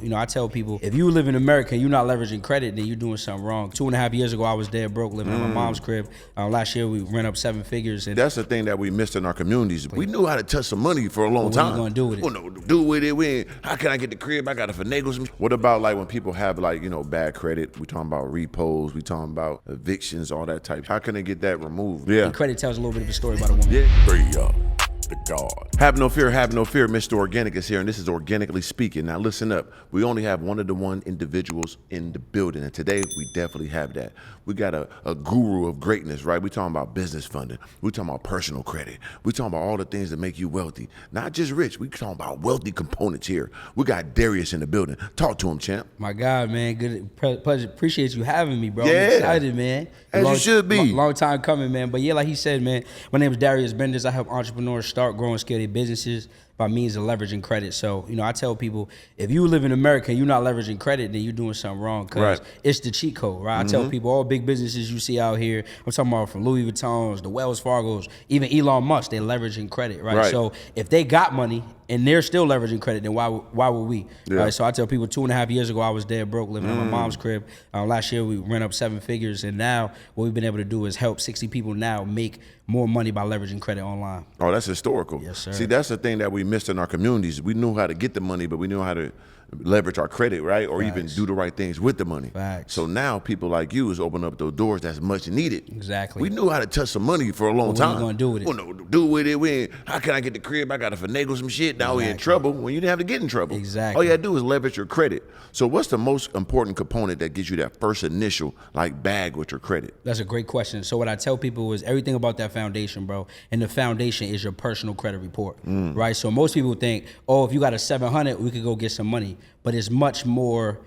You know, I tell people, if you live in America and you're not leveraging credit, then you're doing something wrong. 2.5 years ago, I was dead broke living in my mom's crib. Last year, we ran up 7 figures. And that's the thing that we missed in our communities. We knew how to touch some money for a long time. What are you gonna do with it? Well, no, do with it. How can I get the crib? I got to finagle some. What about like when people have like, you know, bad credit? We talking about repos. We talking about evictions, all that type. How can they get that removed? Yeah. And credit tells a little bit of a story about a woman. Yeah. The God. Have no fear, Mr. Organik is here, and this is Organically Speaking. Now listen up, we only have one-to-one individuals in the building, and today we definitely have that. We got a guru of greatness, right? We talking about business funding, we talking about personal credit, we talking about all the things that make you wealthy, not just rich, we talking about wealthy components here. We got Darius in the building. Talk to him, champ. My God, man, good pleasure. Appreciate you having me, bro. Yeah. I'm excited, man. As you should be. Long time coming, man. But yeah, like he said, man, my name is Darius Benders. I help entrepreneurs start, grow, and scale their businesses by means of leveraging credit. So, you know, I tell people, if you live in America and you're not leveraging credit, then you're doing something wrong, because it's the cheat code, right? I tell people, all big businesses you see out here, I'm talking about from Louis Vuittons, the Wells Fargos, even Elon Musk, they're leveraging credit, right? So if they got money and they're still leveraging credit, then why would we? Right? So I tell people, 2.5 years ago, I was dead broke living in my mom's crib. Last year, we ran up 7 figures, and now what we've been able to do is help 60 people now make more money by leveraging credit online. Oh, that's historical. Yes, sir. See, that's the thing that we missed in our communities. We knew how to get the money, but we knew how to leverage our credit, right? Or even do the right things with the money. Facts. So now people like you is opening up those doors that's much needed. Exactly. We knew how to touch some money for a long time. What are you gonna do with it? Well, no, do with it. How can I get the crib? I got to finagle some shit. Now we in trouble when you didn't have to get in trouble. Exactly. All you gotta do is leverage your credit. So what's the most important component that gives you that first initial like bag with your credit? That's a great question. So what I tell people is everything about that foundation, bro. And the foundation is your personal credit report, right? So most people think, oh, if you got a 700, we could go get some money. But it's much more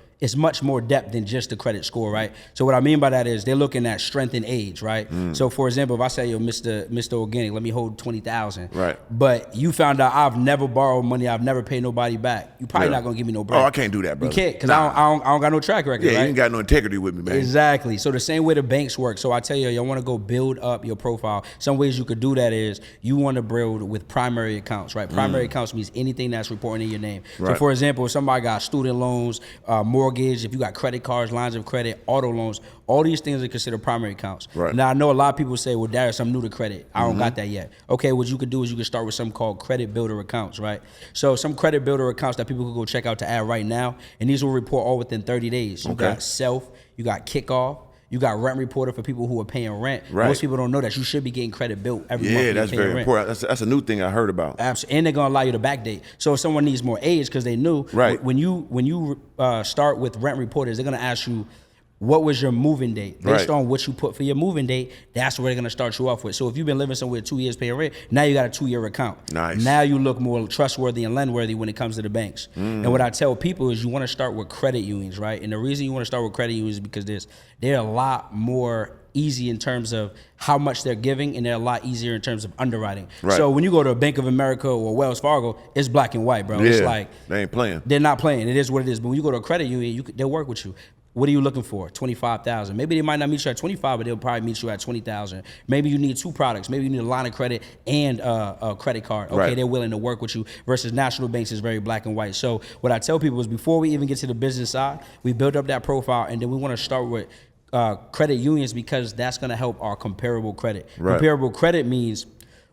depth than just the credit score, right? So what I mean by that is they're looking at strength and age, right? So for example, if I say, yo, Mr. Organik, let me hold 20,000. Right. But you found out I've never borrowed money, I've never paid nobody back. You probably not gonna give me no break. Oh, I can't do that, brother. You can't, because I don't got no track record, right? You ain't got no integrity with me, man. Exactly. So the same way the banks work. So I tell you, you want to go build up your profile. Some ways you could do that is you want to build with primary accounts, right? Primary accounts means anything that's reporting in your name. So for example, if somebody got student loans, mortgage, if you got credit cards, lines of credit, auto loans, all these things are considered primary accounts. Right. Now I know a lot of people say, well, Darius, I'm new to credit. I don't got that yet. Okay, what you could do is you could start with something called credit builder accounts, right? So some credit builder accounts that people could go check out to add right now, and these will report all within 30 days. You got Self, you got Kickoff, you got Rent Reporter for people who are paying rent. Most people don't know that you should be getting credit built every month. Yeah, that's very important. That's a new thing I heard about. Absolutely, and they're gonna allow you to backdate. So if someone needs more age because they knew, when you start with Rent Reporters, they're gonna ask you, what was your moving date? Based on what you put for your moving date, that's what they're gonna start you off with. So if you've been living somewhere 2 years paying rent, now you got a 2-year account. Nice. Now you look more trustworthy and lendworthy when it comes to the banks. And what I tell people is you wanna start with credit unions, right? And the reason you wanna start with credit unions is because they're a lot more easy in terms of how much they're giving, and they're a lot easier in terms of underwriting. So when you go to a Bank of America or Wells Fargo, it's black and white, bro. It's like they ain't playing. They're not playing. It is what it is. But when you go to a credit union, they'll work with you. What are you looking for? 25,000. Maybe they might not meet you at 25, but they'll probably meet you at 20,000. Maybe you need 2 products. Maybe you need a line of credit and a credit card. Okay, they're willing to work with you. Versus national banks is very black and white. So what I tell people is before we even get to the business side, we build up that profile, and then we want to start with credit unions, because that's going to help our comparable credit. Comparable credit means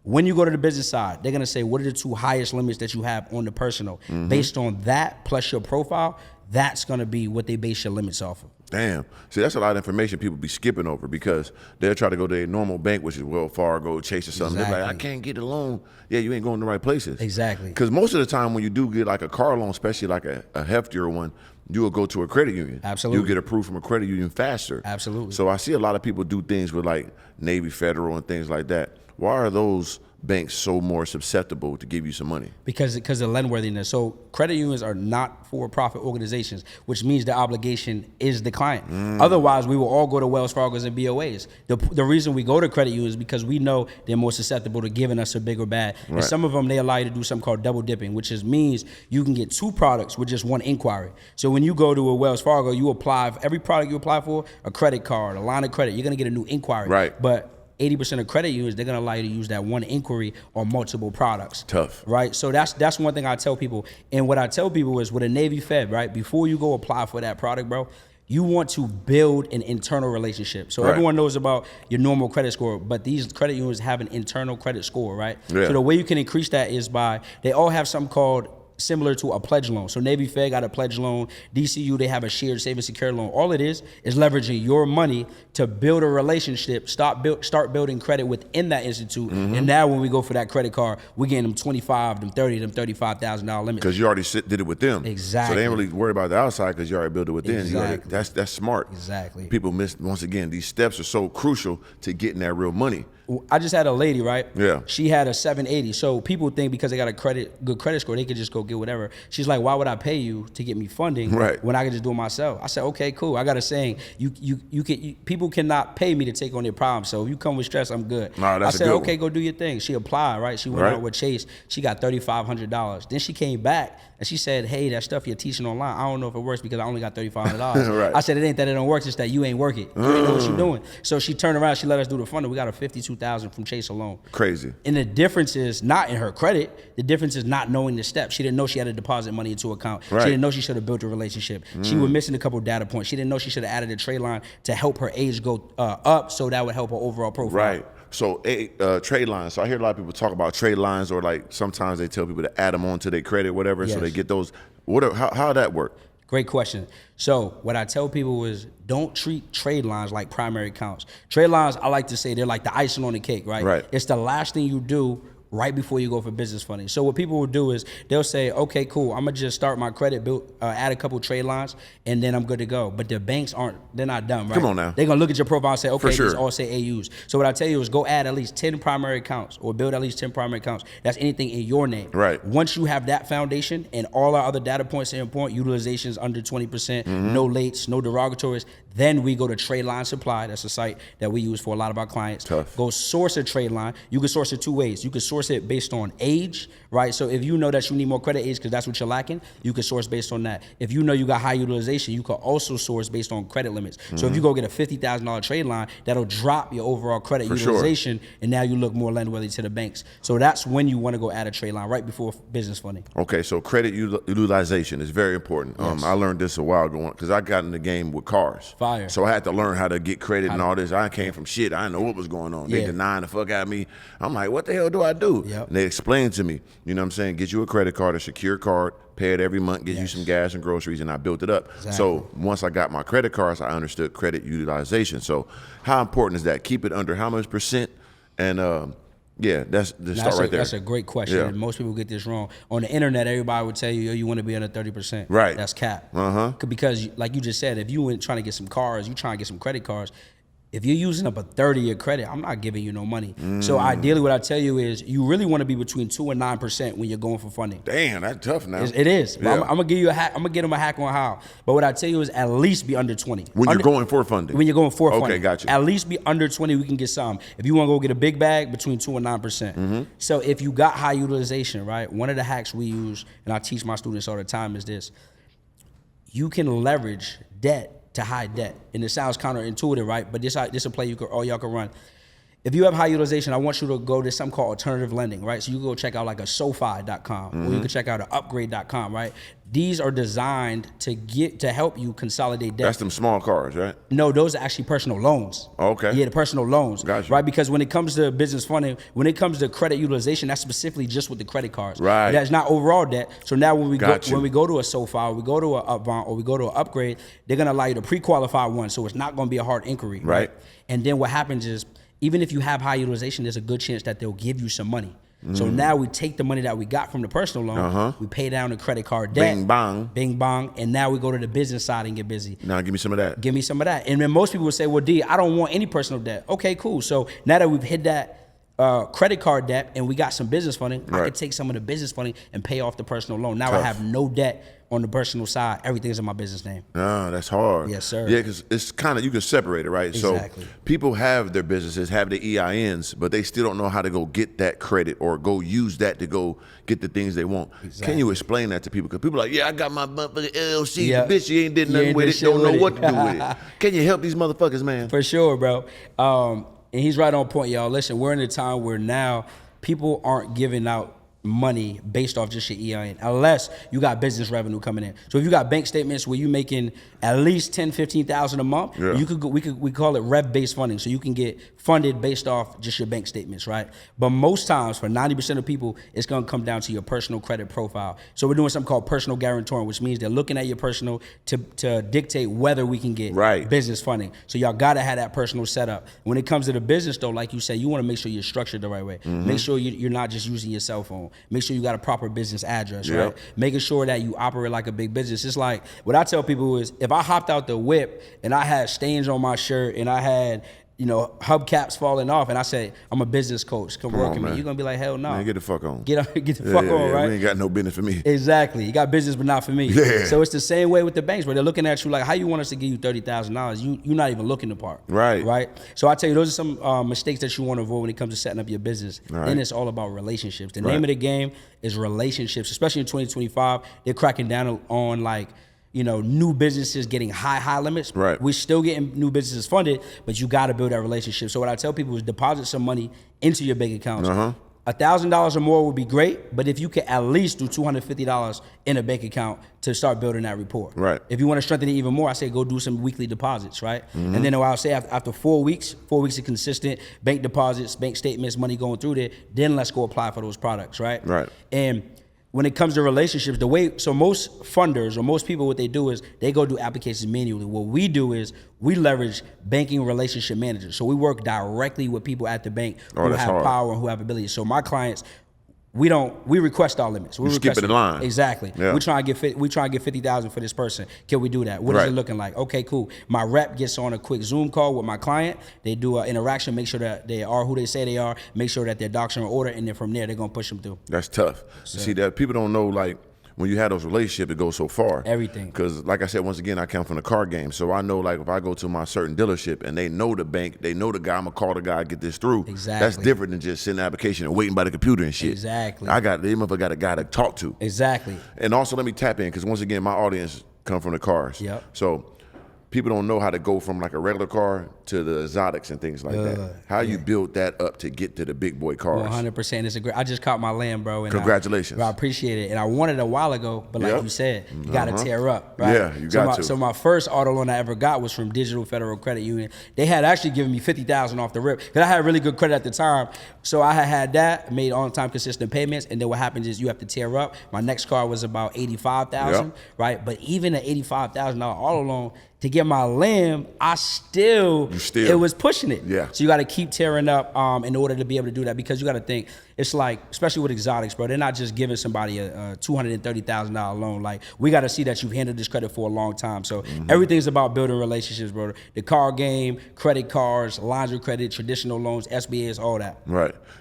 when you go to the business side, they're going to say, what are the 2 highest limits that you have on the personal? Based on that plus your profile, that's gonna be what they base your limits off of. Damn. See, that's a lot of information people be skipping over, because they'll try to go to a normal bank, which is Wells Fargo, Chase or something. They're like, I can't get a loan. Yeah, you ain't going to the right places. Exactly. Because most of the time when you do get like a car loan, especially like a heftier one, you will go to a credit union. Absolutely. You'll get approved from a credit union faster. Absolutely. So I see a lot of people do things with like Navy Federal and things like that. Why are those banks so more susceptible to give you some money? Because of lendworthiness. So credit unions are not for-profit organizations, which means the obligation is the client. Otherwise, we will all go to Wells Fargo's and BOAs. The reason we go to credit unions is because we know they're more susceptible to giving us a big or bad. And some of them, they allow you to do something called double dipping, which means you can get 2 products with just 1 inquiry. So when you go to a Wells Fargo, you apply for every product you apply for, a credit card, a line of credit, you're gonna get a new inquiry. Right. But 80% of credit unions, they're gonna allow you to use that one inquiry on multiple products. Tough. Right? So that's one thing I tell people. And what I tell people is with a Navy Fed, right, before you go apply for that product, bro, you want to build an internal relationship. So everyone knows about your normal credit score, but these credit unions have an internal credit score, right? Yeah. So the way you can increase that is by, they all have something called similar to a pledge loan. So Navy Fed got a pledge loan. DCU, they have a shared savings secure loan. All it is leveraging your money to build a relationship, start building credit within that institute. And now when we go for that credit card, we getting them 25, them 30, them $35,000 limits. Because you already did it with them. Exactly. So they ain't really worried about the outside because you already built it within. Exactly. That's smart. Exactly. People miss, once again, these steps are so crucial to getting that real money. I just had a lady, right? Yeah. She had a 780. So people think because they got a good credit score, they could just go get whatever. She's like, why would I pay you to get me funding when I can just do it myself? I said, okay, cool. I got a saying, people cannot pay me to take on their problems. So if you come with stress, I'm good. No, that's I said, a good okay, one. go do your thing. She applied, right? She went out with Chase. She got $3,500. Then she came back and she said, hey, that stuff you're teaching online, I don't know if it works because I only got $3,500. I said, it ain't that it don't work, it's that you ain't work it. You ain't know what you're doing. So she turned around, she let us do the funding. We got a $52,000 from Chase alone. Crazy. And the difference is not in her credit. The difference is not knowing the steps. She didn't know she had to deposit money into account. She didn't know she should have built a relationship. She was missing a couple data points. She didn't know she should have added a trade line to help her age go up, so that would help her overall profile. Right. So trade lines. So I hear a lot of people talk about trade lines, or like sometimes they tell people to add them onto their credit, whatever, so they get those. How that work? Great question. So what I tell people is don't treat trade lines like primary accounts. Trade lines, I like to say, they're like the icing on the cake, right? Right. It's the last thing you do right before you go for business funding. So what people will do is they'll say, okay, cool, I'm gonna just start my credit, add a couple trade lines, and then I'm good to go. But the banks they're not dumb, right? Come on now. They're gonna look at your profile and say, okay, sure. these all say AUs. So what I tell you is go add at least 10 primary accounts or build at least 10 primary accounts. That's anything in your name. Right. Once you have that foundation and all our other data points are important, utilizations under 20%, no lates, no derogatories, then we go to Trade Line Supply. That's a site that we use for a lot of our clients. Tough. Go source a trade line. You can source it two ways. You can source it based on age, right? So if you know that you need more credit age because that's what you're lacking, you can source based on that. If you know you got high utilization, you can also source based on credit limits. So if you go get a $50,000 trade line, that'll drop your overall credit utilization, and now you look more lendworthy to the banks. So that's when you want to go add a trade line, right before business funding. Okay, so credit utilization is very important. Yes. I learned this a while ago because I got in the game with cars. Fire. So I had to learn how to get credit and all this. I came from shit. I didn't know what was going on. They denying the fuck out of me. I'm like, what the hell do I do? Yep. And they explained to me, you know what I'm saying, get you a credit card, a secure card, pay it every month, get you some gas and groceries, and I built it up. Exactly. So once I got my credit cards, I understood credit utilization. So how important is that? Keep it under how much percent? And that's the start right there. That's a great question. Yeah. And most people get this wrong. On the internet, everybody would tell you, you want to be under 30%. Right. That's cap. Uh-huh. Because like you just said, if you went trying to get some cars, you trying to get some credit cards, if you're using up a 30-year credit, I'm not giving you no money. So ideally what I tell you is you really want to be between 2 and 9% when you're going for funding. Damn, that's tough now. It is. Yeah. I'm gonna give you a hack. I'm gonna get them a hack on how. But what I tell you is at least be under 20. When you're going for funding. When you're going for funding. Okay, gotcha. At least be under 20, we can get some. If you want to go get a big bag, between 2 and 9%. So if you got high utilization, right? One of the hacks we use, and I teach my students all the time, is this. You can leverage debt to high debt. And it sounds counterintuitive, right? But this a play all y'all can run. If you have high utilization, I want you to go to something called alternative lending, right? So you can go check out like a SoFi.com or you can check out a upgrade.com, right? These are designed to help you consolidate debt. That's them small cars, right? No, those are actually personal loans. Okay. Yeah, the personal loans. Gotcha. Right, because when it comes to business funding, when it comes to credit utilization, that's specifically just with the credit cards. Right. That's not overall debt. So now when we Gotcha. go to a SoFi, or we go to a Upbound, or we go to an upgrade, they're gonna allow you to pre-qualify one, so it's not gonna be a hard inquiry. Right. And then what happens is, even if you have high utilization, there's a good chance that they'll give you some money. So now we take the money that we got from the personal loan, we pay down the credit card debt. Bing bong. Bing bong. And now we go to the business side and get busy. Now give me some of that. Give me some of that. And then most people would say, well, D, I don't want any personal debt. Okay, cool. So now that we've hit that credit card debt and we got some business funding, I could take some of the business funding and pay off the personal loan. Now I have no debt on the personal side. Everything's in my business name. Ah, that's hard. Yes, sir. Yeah, because it's kind of, you can separate it, right? Exactly. So people have their businesses, have the EINs, but they still don't know how to go get that credit or go use that to go get the things they want. Exactly. Can you explain that to people? Because people are like, yeah, I got my motherfucking LLC. Yeah. Bitch, you ain't did nothing with it. Don't know what to do with it. Can you help these motherfuckers, man? For sure, bro. And he's right on point, y'all. Listen, we're in a time where now people aren't giving out money based off just your EIN unless you got business revenue coming in. So if you got bank statements where you making at least 10, 15,000 a month, you could go, we call it rev-based funding. So you can get funded based off just your bank statements, right? But most times for 90% of people, it's gonna come down to your personal credit profile. So we're doing something called personal guarantoring, which means they're looking at your personal to dictate whether we can get business funding. So y'all gotta have that personal setup. When it comes to the business though, like you said, you wanna make sure you're structured the right way. Make sure you're not just using your cell phone. Make sure you got a proper business address, right? Making sure that you operate like a big business. It's like, what I tell people is, if I hopped out the whip and I had stains on my shirt and I had, you know, hubcaps falling off and I said, I'm a business coach, come work with me, you're gonna be like, hell no. Man, get the fuck on. Get the fuck on, right? We ain't got no business for me. Exactly. You got business, but not for me. Yeah. So it's the same way with the banks, where they're looking at you like, how you want us to give you $30,000? You're not even looking the part. Right? So I tell you, those are some mistakes that you want to avoid when it comes to setting up your business. Then it's all about relationships. The name of the game is relationships, especially in 2025. They're cracking down on like, you know, new businesses getting high limits. We're still getting new businesses funded, but you got to build that relationship. So what I tell people is deposit some money into your bank accounts. $1,000 or more would be great, but if you could at least do $250 in a bank account to start building that rapport. If you want to strengthen it even more, I say go do some weekly deposits, right? And then I'll say after 4 weeks of consistent bank deposits, bank statements, money going through there, then let's go apply for those products, right? And when it comes to relationships, so most funders or most people, what they do is they go do applications manually. What we do is we leverage banking relationship managers. So we work directly with people at the bank who have power and who have ability. So my clients, we request our limits. We skip it in line. Exactly. We try and get 50,000 for this person. Can we do that? What is it looking like? Okay, cool. My rep gets on a quick Zoom call with my client. They do an interaction, make sure that they are who they say they are, make sure that their docs are in order, and then from there they're gonna push them through. That's tough. So, see that people don't know, like, when you have those relationships, it goes so far. Everything. Because like I said, once again, I come from the car game. So I know, like, if I go to my certain dealership and they know the bank, they know the guy, I'm going to call the guy, get this through. That's different than just sending an application and waiting by the computer and shit. They motherfucker got a guy to talk to. And also let me tap in, because once again, my audience come from the cars. So people don't know how to go from like a regular car to the exotics and things like that. How you build that up to get to the big boy cars? 100%. It's a great. I just caught my land, bro. And congratulations. I appreciate it, and I wanted it a while ago, but like you said, you got to tear up, right? Yeah, you got to. So my first auto loan I ever got was from Digital Federal Credit Union. They had actually given me 50,000 off the rip because I had really good credit at the time. So I had that, made on-time consistent payments, and then what happens is you have to tear up. My next car was about 85,000, right? But even at $85,000 auto loan, to get my limb, it was pushing it. So you got to keep tearing up in order to be able to do that, because you got to think, it's like, especially with exotics, bro, they're not just giving somebody a $230,000 loan. Like, we got to see that you've handled this credit for a long time. So everything's about building relationships, bro. The car game, credit cards, lines of credit, traditional loans, SBAs, all that.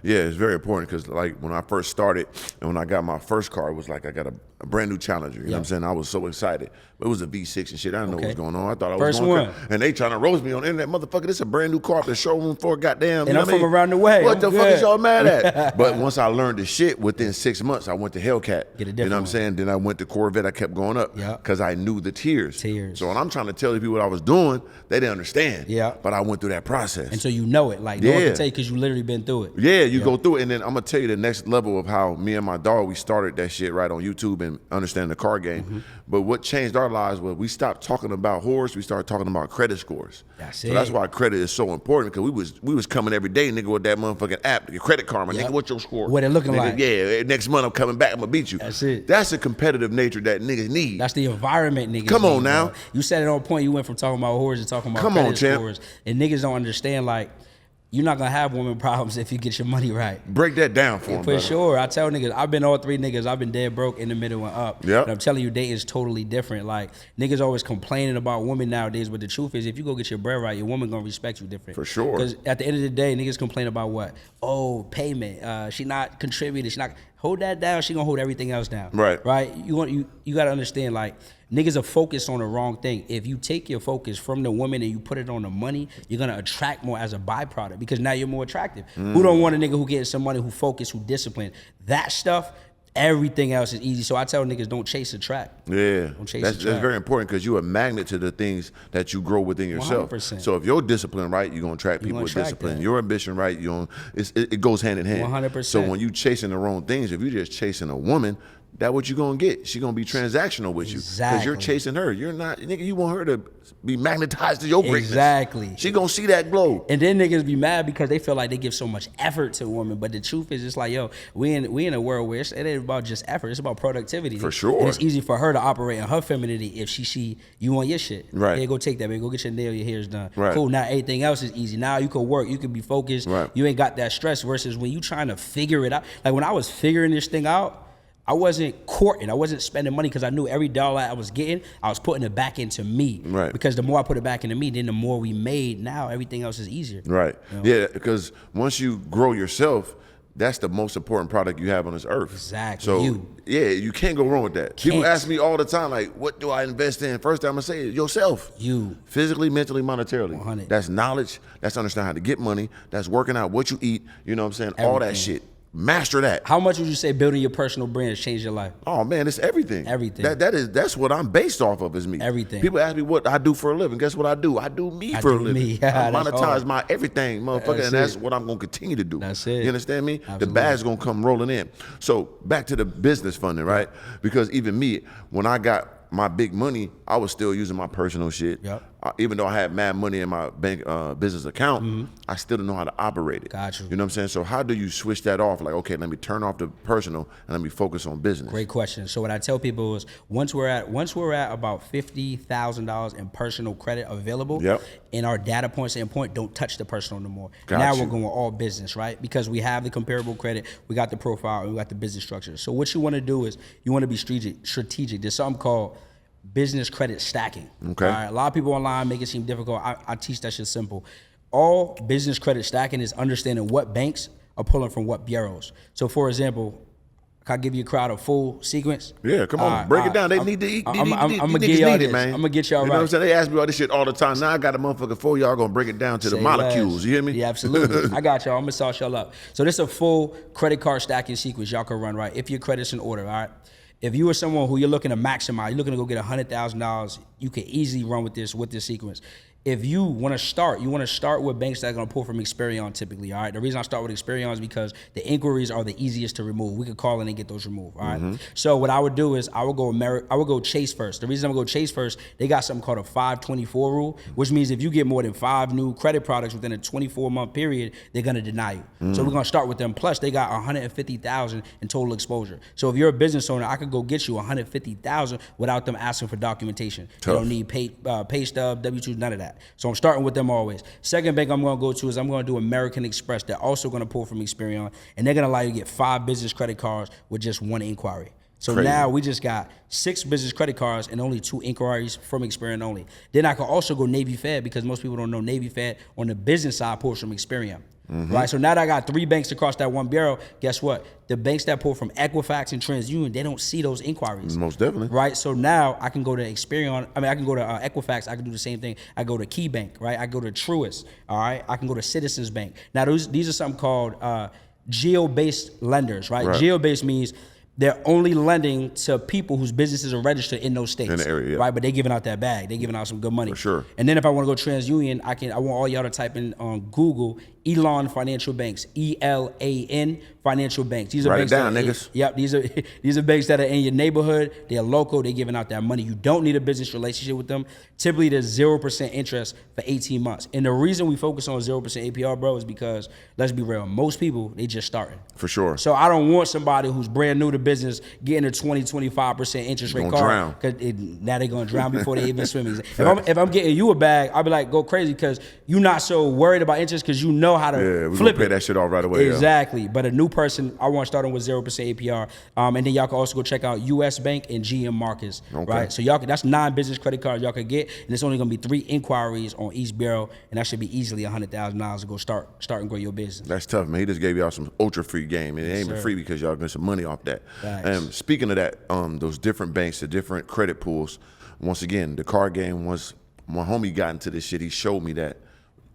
Yeah, it's very important, because like when I first started and when I got my first car, it was like I got a brand new Challenger. You know what I'm saying? I was so excited. But it was a V6 and shit. I didn't know what was going on. I thought I was going crazy. And they trying to roast me on the internet. Motherfucker, this is a brand new car at the showroom for goddamn. And I'm from around the way. What the fuck is y'all mad at? But once I learned the shit, within 6 months, I went to Hellcat. You know what I'm saying? Then I went to Corvette. I kept going up because I knew the tiers. So when I'm trying to tell the people what I was doing, they didn't understand. But I went through that process. And so you know it. Like, no one can tell you because you literally been through it. Yeah, you go through it. And then I'm going to tell you the next level of how me and my dog, we started that shit right on YouTube and understanding the car game. But what changed our lives was we stopped talking about whores. We started talking about credit scores. So that's why credit is so important, because we was coming every day, nigga, with that motherfucking app, the Credit Karma. Nigga, what's your score? What it looking like? Yeah, next month I'm coming back, I'm gonna beat you. That's it. That's the competitive nature that niggas need. That's the environment niggas Come on need, now. Bro. You said it on point. You went from talking about whores to talking about credit scores. And niggas don't understand, like, you're not gonna have women problems if you get your money right. Break that down for them, For sure. I tell niggas, I've been all three niggas. I've been dead broke, in the middle, and up. And I'm telling you, dating is totally different. Like, niggas always complaining about women nowadays, but the truth is, if you go get your bread right, your woman gonna respect you different. For sure. Because at the end of the day, niggas complain about what? Oh, payment. She not contributing. She not. Hold that down. She gonna hold everything else down. Right. You gotta understand, like, niggas are focused on the wrong thing. If you take your focus from the woman and you put it on the money, you're gonna attract more as a byproduct, because now you're more attractive. Who don't want a nigga who getting some money, who focused, who disciplined? That stuff, Everything else is easy. So I tell niggas, don't chase a track. Yeah, Don't chase that's the track. very important because you're a magnet to the things that you grow within yourself. 100%. So if your discipline right, you're gonna attract people with discipline. that. Your ambition right, it goes hand in hand. 100%. So when you chasing the wrong things, if you're just chasing a woman, that's what you're gonna get. She's gonna be transactional with you because you're chasing her. You're not, nigga. You want her to be magnetized to your greatness. Exactly. She gonna see that glow. And then niggas be mad because they feel like they give so much effort to a woman. But the truth is, it's like, yo, we in a world where it ain't about just effort. It's about productivity. For sure. And it's easy for her to operate in her femininity if she see you on your shit. Right. Hey, go take that, man. Go get your nail, your hair's done. Right. Cool. Now everything else is easy. Now you can work. You can be focused. Right. You ain't got that stress. Versus when you trying to figure it out. Like when I was figuring this thing out, I wasn't courting. I wasn't spending money because I knew every dollar I was getting, I was putting it back into me. Right. Because the more I put it back into me, then the more we made. Now everything else is easier. Right. You know? Yeah, because once you grow yourself, that's the most important product you have on this earth. Exactly. So yeah, you can't go wrong with that. People ask me all the time, like, what do I invest in? First thing I'm gonna say is yourself. You. Physically, mentally, monetarily. 100. That's knowledge. That's understanding how to get money. That's working out what you eat. You know what I'm saying? All that shit. Master that. How much would you say building your personal brand has changed your life? Oh man, it's everything. Everything. That's what I'm based off of is me. Everything. People ask me what I do for a living. Guess what I do? I do me for a living. Me. I That's monetize hard. my everything, motherfucker, and that's what I'm gonna continue to do. That's it. You understand me? Absolutely. The bag's gonna come rolling in. So back to the business funding, right? Because even me, when I got my big money, I was still using my personal shit. Yep. Even though I had mad money in my bank business account, I still didn't know how to operate it. Got you. You know what I'm saying? So how do you switch that off? Like, okay, let me turn off the personal and let me focus on business. Great question. So what I tell people is once we're at about $50,000 in personal credit available, Yep. in our data point standpoint, don't touch the personal no more. Got now you. we're going all business, right? Because we have the comparable credit, we got the profile, and we got the business structure. So what you want to do is you want to be strategic. There's something called business credit stacking. Okay. All right? A lot of people online make it seem difficult. I teach that shit simple. All business credit stacking is understanding what banks are pulling from what bureaus. So for example, can I give you a crowd a full sequence? Yeah, come on, break it down. They need to eat. I'm These gonna niggas get y'all need this. it, man. I'm gonna get y'all You know what I'm right. saying? They ask me all this shit all the time. Now I got a motherfucker for y'all gonna break it down to the Say molecules. less. You hear me? Yeah, absolutely. I got y'all. I'm gonna sauce y'all up. So this is a full credit card stacking sequence y'all can run, right? If your credit's in order, all right? If you are someone who you're looking to maximize, you're looking to go get $100,000, you can easily run with this sequence. If you want to start, with banks that are going to pull from Experian typically, all right? The reason I start with Experian is because the inquiries are the easiest to remove. We could call in and get those removed, all right? So what I would do is I would go Chase first. The reason I'm going to go Chase first, they got something called a 524 rule, which means if you get more than 5 new credit products within a 24-month period, they're going to deny you. So we're going to start with them. Plus, they got $150,000 in total exposure. So if you're a business owner, I could go get you $150,000 without them asking for documentation. Tough. You don't need pay stub, W-2, none of that. So I'm starting with them always. Second bank I'm going to go to is I'm going to do American Express. They're also going to pull from Experian, and they're going to allow you to get 5 business credit cards with just 1 inquiry. So Crazy. now we just got 6 business credit cards and only 2 inquiries from Experian only. Then I can also go Navy Fed because most people don't know Navy Fed on the business side pulls from Experian. Right, so now that I got 3 banks across that one bureau, guess what? The banks that pull from Equifax and TransUnion, they don't see those inquiries. Most definitely. Right, so now I can go to Experian. I can go to Equifax. I can do the same thing. I go to KeyBank, right? I go to Truist. All right, I can go to Citizens Bank. Now these are something called geo-based lenders, right? Geo-based means they're only lending to people whose businesses are registered in those states. In the area, yeah. Right? But they're giving out that bag. They're giving out some good money. For sure. And then if I want to go TransUnion, I want all y'all to type in on Google Elan Financial Banks, ELAN Financial Banks. These are Write it banks down, that niggas. Yep, these are banks that are in your neighborhood. They're local. They're giving out that money. You don't need a business relationship with them. Typically, there's 0% interest for 18 months. And the reason we focus on 0% APR, bro, is because, let's be real, most people, they just starting. For sure. So I don't want somebody who's brand new to business getting a 20-25% interest rate card. Because now they're going to drown before they even swimming. If I'm getting you a bag, I'll be like, go crazy because you're not so worried about interest because you know how to we flip gonna pay it. that shit off right away. Exactly. But a new person, I want to start them with 0% APR. And then y'all can also go check out US Bank and GM Marcus. Okay. Right? So that's 9 business credit cards y'all can get. And it's only going to be 3 inquiries on each bureau. And that should be easily $100,000 to go start and grow your business. That's tough, man. He just gave y'all some ultra free game. And it ain't even free because y'all get some money off that. And speaking of that, those different banks, the different credit pools, once again, the card game was, my homie got into this shit, he showed me that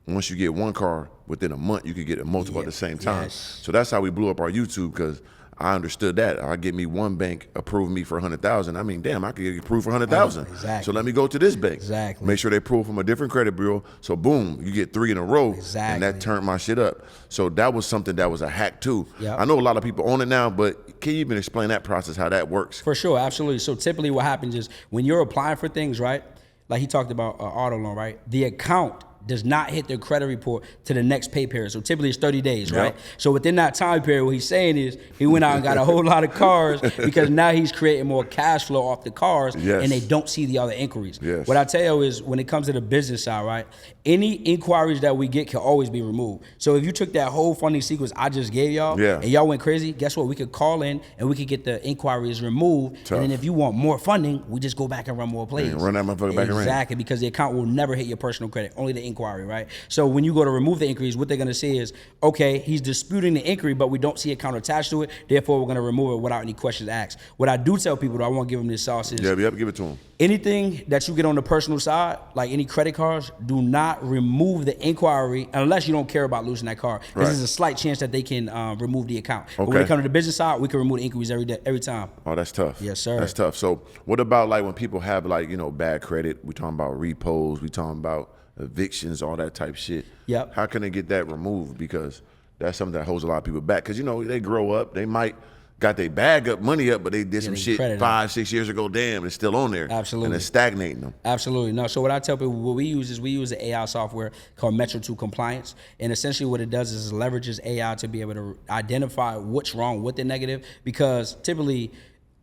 once you get one car within a month, you could get a multiple at the same time. So that's how we blew up our YouTube because I understood that. I get me one bank approve me for 100,000. I mean, damn, I could get approved for 100,000. Exactly. So let me go to this bank. Exactly. Make sure they approve from a different credit bureau. So boom, you get 3 in a row. Exactly. And that turned my shit up. So that was something that was a hack too. Yep. I know a lot of people own it now, but can you even explain that process, how that works? For sure, absolutely. So typically what happens is when you're applying for things, right? Like he talked about auto loan, right? The account does not hit the credit report to the next pay period. So typically it's 30 days, right? Yep. So within that time period, what he's saying is he went out and got a whole lot of cars because now he's creating more cash flow off the cars and they don't see the other inquiries. Yes. What I tell you is when it comes to the business side, right? Any inquiries that we get can always be removed. So if you took that whole funding sequence I just gave y'all and y'all went crazy, guess what? We could call in and we could get the inquiries removed. Tough. And then if you want more funding, we just go back and run more plays. Run that motherfucker back and run. Exactly, because the account will never hit your personal credit, only the inquiry, right? So when you go to remove the inquiries, what they're gonna say is, okay, he's disputing the inquiry, but we don't see account attached to it, therefore we're gonna remove it without any questions asked. What I do tell people, though, I won't give them this sauce, is Yeah, give it to them. anything that you get on the personal side, like any credit cards, do not remove the inquiry unless you don't care about losing that card. Because there's a slight chance that they can remove the account. But when it comes to the business side, we can remove the inquiries every time. Oh, that's tough. Yes, sir. That's tough. So what about like when people have like, you know, bad credit? We talking about repos, we talking about evictions, all that type shit. Yep. How can they get that removed? Because that's something that holds a lot of people back. Because, you know, they grow up, they might got their bag up, money up, but they did some shit 5-6 years ago. Damn, it's still on there. Absolutely. And it's stagnating them. Absolutely. No, so what I tell people, what we use is we use an AI software called Metro 2 Compliance. And essentially what it does is it leverages AI to be able to identify what's wrong with the negative, because typically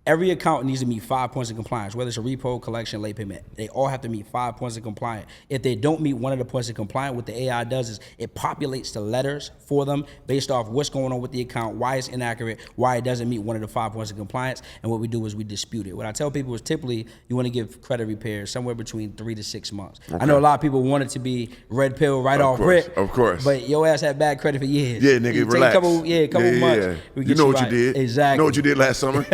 every account needs to meet 5 points of compliance, whether it's a repo, collection, late payment. They all have to meet 5 points of compliance. If they don't meet one of the points of compliance, what the AI does is it populates the letters for them based off what's going on with the account, why it's inaccurate, why it doesn't meet one of the 5 points of compliance, and what we do is we dispute it. What I tell people is typically you want to give credit repairs somewhere between 3 to 6 months. Okay. I know a lot of people want it to be red pill right off rip. Of course. But your ass had bad credit for years. Yeah, nigga, relax. A couple months. Yeah. You know what you did. Exactly. You know what you did last summer.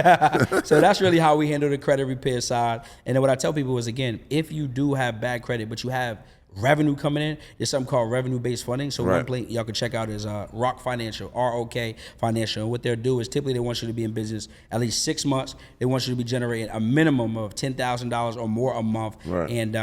So that's really how we handle the credit repair side. And then what I tell people is, again, if you do have bad credit, but you have revenue coming in, there's something called revenue-based funding. So one place y'all can check out is ROK Financial, R-O-K Financial. And what they'll do is typically they want you to be in business at least 6 months. They want you to be generating a minimum of $10,000 or more a month. And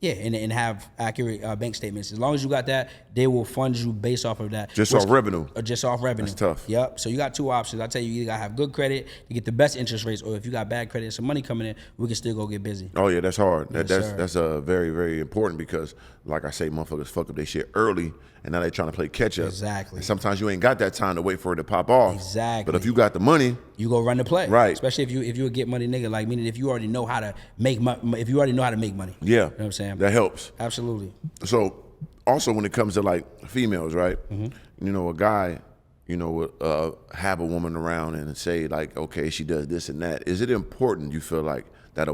and have accurate bank statements. As long as you got that, they will fund you based off of that. Just off revenue. Just off revenue. That's tough. Yep. So you got two options. I tell you, you either gotta have good credit to get the best interest rates, or if you got bad credit and some money coming in, we can still go get busy. Oh yeah, that's hard. Yes, That's very, very important, because like I say, motherfuckers fuck up their shit early and now they trying to play catch up. Exactly. And sometimes you ain't got that time to wait for it to pop off. Exactly. But if you got the money, you go run the play. Right. Especially if you a get money nigga, like meaning if you already know how to make money, if you already know how to make money. Yeah. You know what I'm saying? That helps. Absolutely. So also when it comes to like females, right? You know, a guy, you know, have a woman around and say like, okay, she does this and that. Is it important, you feel like, that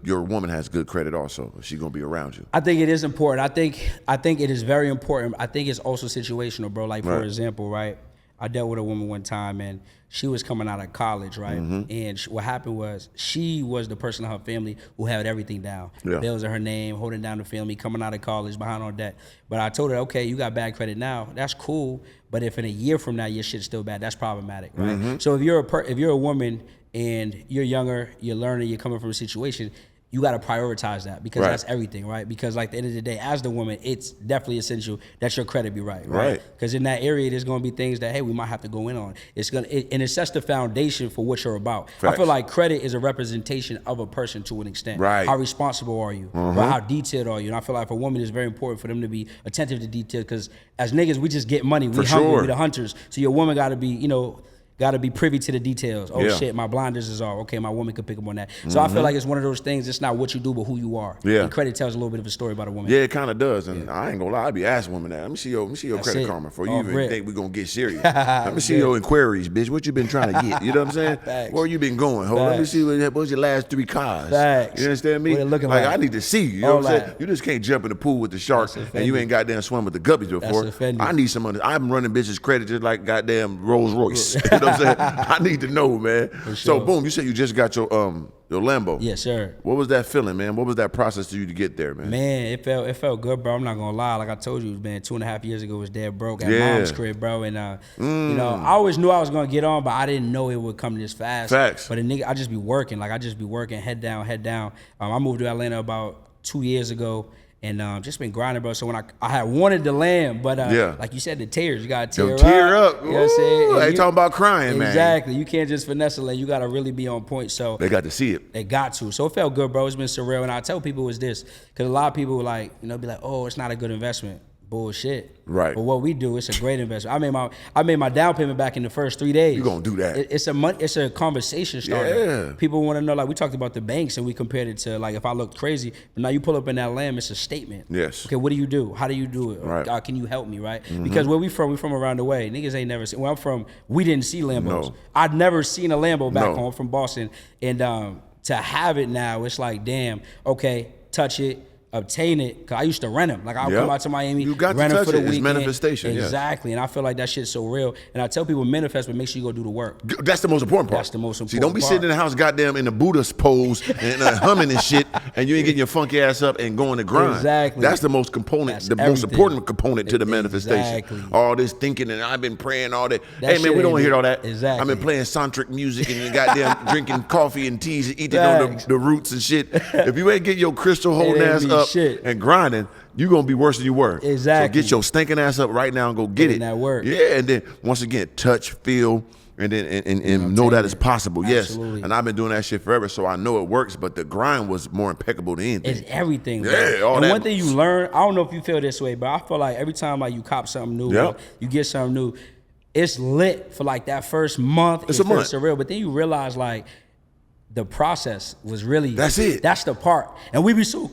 your woman has good credit also, if she's gonna be around you? I think it is important. I think it is very important. I think it's also situational, bro. Like for example, right? I dealt with a woman one time and she was coming out of college, right? And what happened was she was the person in her family who had everything down. Bills in her name, holding down the family, coming out of college, behind on debt. But I told her, okay, you got bad credit now. That's cool. But if in a year from now your shit's still bad, that's problematic, right? So if you're a woman and you're younger, you're learning, you're coming from a situation, you got to prioritize that, because that's everything, right? Because like at the end of the day, as the woman, it's definitely essential that your credit be right? Because in that area, there's going to be things that, hey, we might have to go in on. And it sets the foundation for what you're about. I feel like credit is a representation of a person to an extent. How responsible are you? How detailed are you? And I feel like for a woman, it's very important for them to be attentive to detail, because as niggas, we just get money. We hungry, we the hunters. So your woman got to be, you know, got to be privy to the details. Oh shit, my blinders is off. Okay, my woman could pick up on that. So I feel like it's one of those things, it's not what you do, but who you are. And credit tells a little bit of a story about a woman. Yeah, it kind of does. And I ain't gonna lie, I be asking women that. Let me see your credit karma before you even think we gonna get serious. Let me see your inquiries, bitch. What you been trying to get? You know what I'm saying? Where you been going? Let me see what's your last 3 cars. You understand me? What it looking like I need to see. You know what I'm saying? You just can't jump in the pool with the shark and you ain't goddamn swim with the guppies before. I need some money. I'm running business credit just like goddamn Rolls Royce. You know what what I'm saying? I need to know, man. For So sure. boom, you said you just got your Lambo. Yes, sir. What was that feeling, man? What was that process to you to get there, man? Man, it felt good, bro. I'm not gonna lie. Like I told you, man, 2.5 years ago was dead broke at Yeah. mom's crib, bro. And you know, I always knew I was gonna get on, but I didn't know it would come this fast. Facts. But a nigga, I just be working. Like I just be working, head down, head down. I moved to Atlanta about 2 years ago. And just been grinding, bro. So when I had wanted to land, but Yeah. like you said, the tears, you gotta tear Yo, up. tear up. You know what I'm saying? Ooh, And they you- talking about crying, man. Exactly. You can't just finesse a lane. You gotta really be on point. So They got to see it. they got to. So it felt good, bro. It's been surreal. And I tell people it's this, because a lot of people like, you know, be like, oh, it's not a good investment. Bullshit. Right. But what we do, it's a great investment. I made my down payment back in the first 3 days. You gonna do that. It's a conversation starter. Yeah. People want to know, like we talked about the banks and we compared it to like if I look crazy, but now you pull up in that lamb, it's a statement. Yes. Okay, what do you do? How do you do it? Or, Right. God, can you help me, right? Because where we from around the way. Niggas ain't never seen, where I'm from, we didn't see Lambos. No. I'd never seen a Lambo back No. home from Boston. And to have it now, it's like, damn, okay, touch it, obtain it. Cause I used to rent them. Like I would Yep. come out to Miami, You got to rent them touch for the it. It's weekend. manifestation, yes. Exactly. And I feel like that shit's so real. And I tell people manifest, but make sure you go do the work. That's the most important part. That's the most See, don't be important sitting in the house, goddamn, in the Buddhist pose and humming and shit, and you ain't getting your funky ass up and going to grind. Exactly. That's the most component, That's the most everything. important component to the manifestation. Exactly. All this thinking and I've been praying all that. That Hey man, shit we don't ain't hear it. all that. Exactly. I've been playing soundtrack music and goddamn drinking coffee and teas and eating on Facts. the roots and shit. If you ain't getting your crystal holding ain't ass be up shit. and grinding, you gonna be worse than you were. Exactly. So get your stinking ass up right now and go get Put it. in that work. Yeah, and then once again, touch, feel, and then and know that it's possible. Absolutely. Yes. And I've been doing that shit forever, so I know it works. But the grind was more impeccable than anything. It's everything, bro. Yeah, all and that. one thing you learn, I don't know if you feel this way, but I feel like every time like you cop something new, Yep. or you get something new, it's lit for like that first month. It's it a month. feels surreal, but then you realize like the process was really That's it. That's the part. And we be so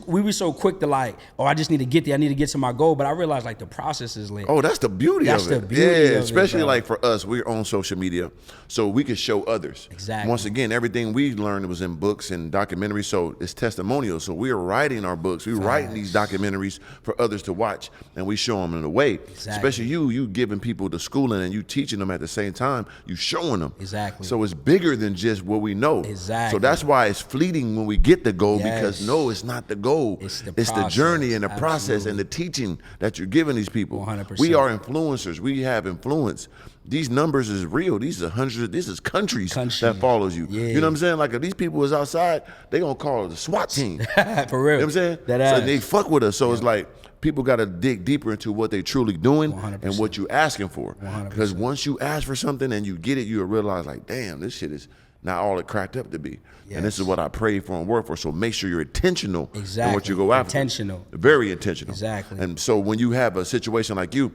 quick to like, oh, I just need to get there. I need to get to my goal. But I realized like the process is lit. Oh, that's the beauty That's of it. the beauty yeah, of it, especially bro. like for us, we're on social media, so we can show others. Exactly. Once again, everything we learned was in books and documentaries, so it's testimonials. So we're writing our books, we're writing these documentaries for others to watch, and we show them in a way. Especially you giving people the schooling and you teaching them at the same time, you showing them. Exactly. So it's bigger than just what we know. Exactly. So that's why it's fleeting when we get the goal, because Yes. no, it's not the goal. It's the the process. journey and the process Absolutely. and the teaching that you're giving these people. 100%. We are influencers. We have influence. These numbers is real. These are hundreds. This is countries that follows you. Yeah. You know what I'm saying? Like if these people is outside, they gonna call it the SWAT team. You know For real. what I'm saying? That so ass. they fuck with us. So it's like people got to dig deeper into what they truly doing 100%. and what you asking for. 100%. Because once you ask for something and you get it, you'll realize like, damn, this shit is not all it cracked up to be. And this is what I pray for and work for. So make sure you're intentional in what Exactly. you go after. Intentional. Very intentional. Exactly. And so when you have a situation like you,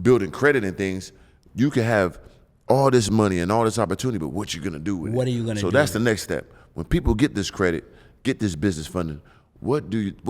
building credit and things, you can have all this money and all this opportunity, but what you gonna do with it? What are you gonna So do that's with the next step. When people get this credit, get this business funding, what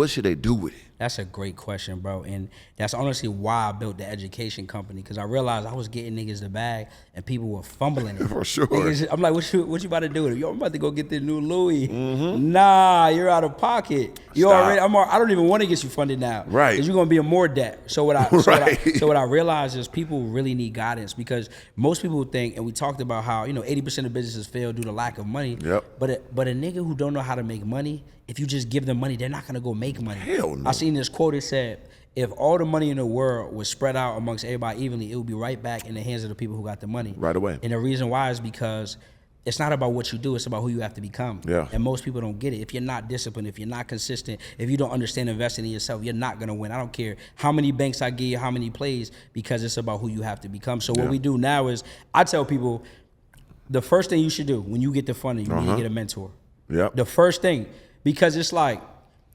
should they do with it? That's a great question, bro. And that's honestly why I built the education company, because I realized I was getting niggas the bag and people were fumbling it. For sure. Niggas, I'm like, what you about to do with it? Yo, I'm about to go get the new Louis. Nah, you're out of pocket. You Stop. already. I don't even want to get you funded now. Right. Because you're gonna be in more debt. So what I Right. so what I realized is people really need guidance, because most people think, and we talked about how 80% of businesses fail due to lack of money. Yep. But a nigga who don't know how to make money, if you just give them money, they're not gonna go make money. Hell no. I seen this quote. It said, if all the money in the world was spread out amongst everybody evenly, it would be right back in the hands of the people who got the money. Right away. And the reason why is because it's not about what you do, it's about who you have to become. Yeah. And most people don't get it. If you're not disciplined, if you're not consistent, if you don't understand investing in yourself, you're not gonna win. I don't care how many banks I give you, how many plays, because it's about who you have to become. So what we do now is, I tell people, the first thing you should do when you get the funding, you need to get a mentor. Yep. The first thing, because it's like,